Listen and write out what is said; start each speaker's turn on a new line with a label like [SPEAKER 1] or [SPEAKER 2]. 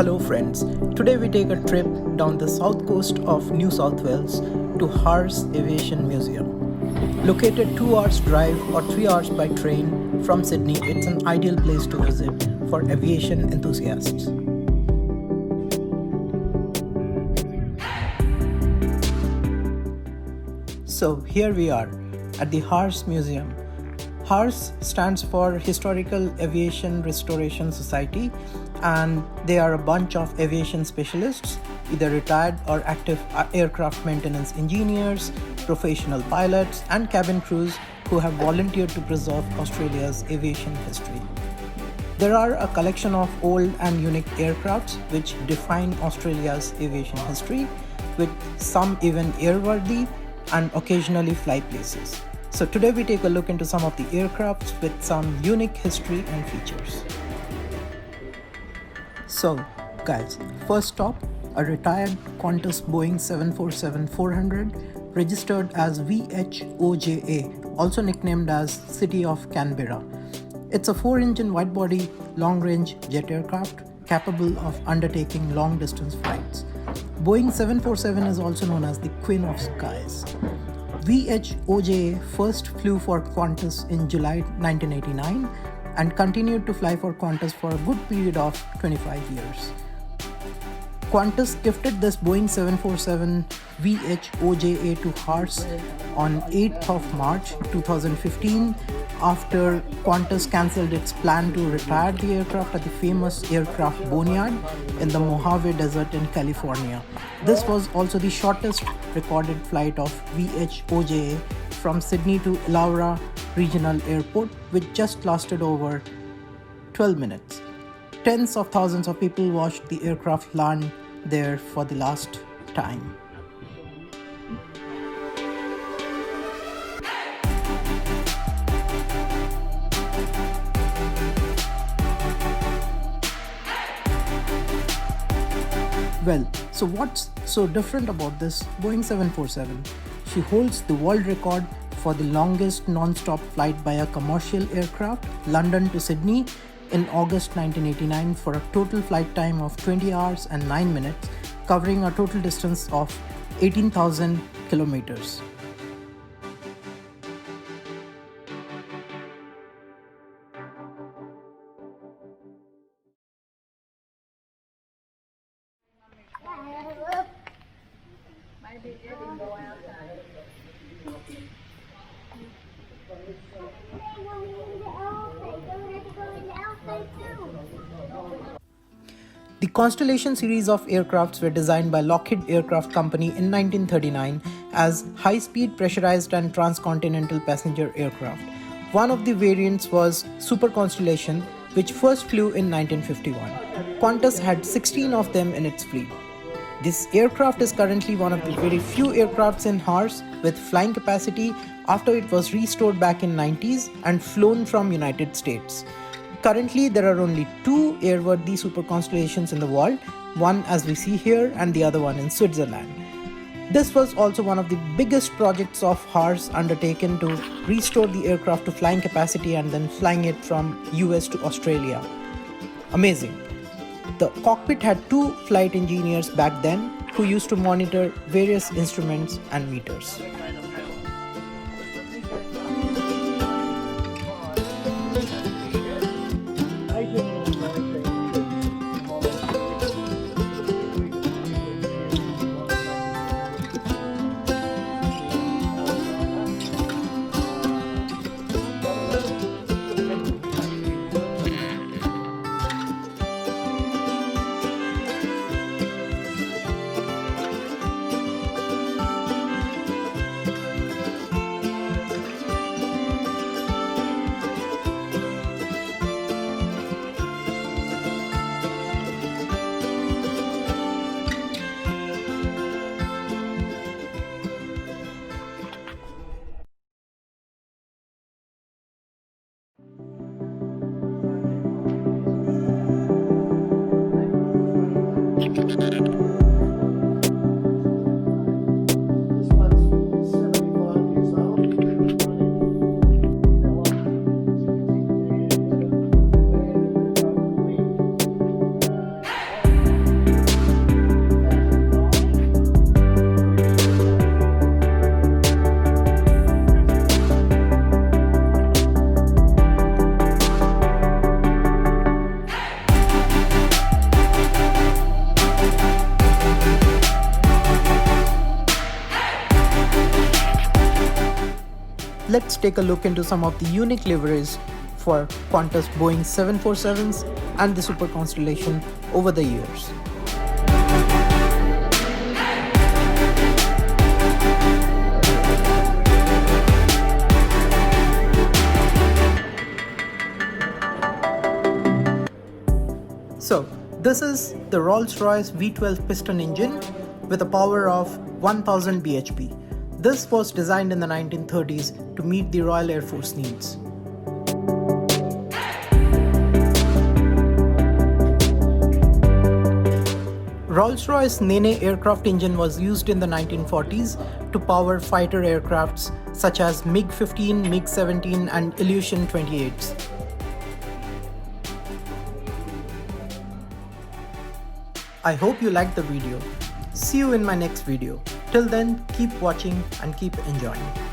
[SPEAKER 1] Hello friends, today we take a trip down the south coast of New South Wales to HARS Aviation Museum. Located 2 hours drive or 3 hours by train from Sydney, it's an ideal place to visit for aviation enthusiasts. So here we are at the HARS Museum. HARS stands for Historical Aviation Restoration Society, and they are a bunch of aviation specialists, either retired or active aircraft maintenance engineers, professional pilots, and cabin crews who have volunteered to preserve Australia's aviation history. There are a collection of old and unique aircrafts which define Australia's aviation history, with some even airworthy and occasionally fly places. So today we take a look into some of the aircrafts with some unique history and features. So guys, first stop, a retired Qantas Boeing 747-400 registered as VH-OJA, also nicknamed as City of Canberra. It's a 4-engine wide-body, long-range jet aircraft capable of undertaking long-distance flights. Boeing 747 is also known as the Queen of Skies. VH-OJA first flew for Qantas in July 1989 and continued to fly for Qantas for a good period of 25 years. Qantas gifted this Boeing 747 VH-OJA to HARS on 8th of March 2015 after Qantas cancelled its plan to retire the aircraft at the famous aircraft boneyard in the Mojave Desert in California. This was also the shortest recorded flight of VH-OJA from Sydney to Illawarra Regional Airport, which just lasted over 12 minutes. Tens of thousands of people watched the aircraft land there for the last time. Well, so what's so different about this Boeing 747? She holds the world record for the longest non-stop flight by a commercial aircraft, London to Sydney, in August 1989 for a total flight time of 20 hours and 9 minutes, covering a total distance of 18,000 kilometers. The Constellation series of aircrafts were designed by Lockheed Aircraft Company in 1939 as high-speed pressurized and transcontinental passenger aircraft. One of the variants was Super Constellation, which first flew in 1951. Qantas had 16 of them in its fleet. This aircraft is currently one of the very few aircrafts in HARS with flying capacity after it was restored back in 90s and flown from United States. Currently, there are only 2 airworthy Super Constellations in the world, one as we see here and the other one in Switzerland. This was also one of the biggest projects of HARS undertaken to restore the aircraft to flying capacity and then flying it from US to Australia. Amazing. The cockpit had 2 flight engineers back then who used to monitor various instruments and meters. let's take a look into some of the unique liveries for Qantas Boeing 747s and the Super Constellation over the years. So, this is the Rolls-Royce V12 piston engine with a power of 1000 bhp. This was designed in the 1930s to meet the Royal Air Force needs. Rolls-Royce Nene aircraft engine was used in the 1940s to power fighter aircrafts such as MiG-15, MiG-17 and Ilyushin 28s. I hope you liked the video. See you in my next video. Till then, keep watching and keep enjoying.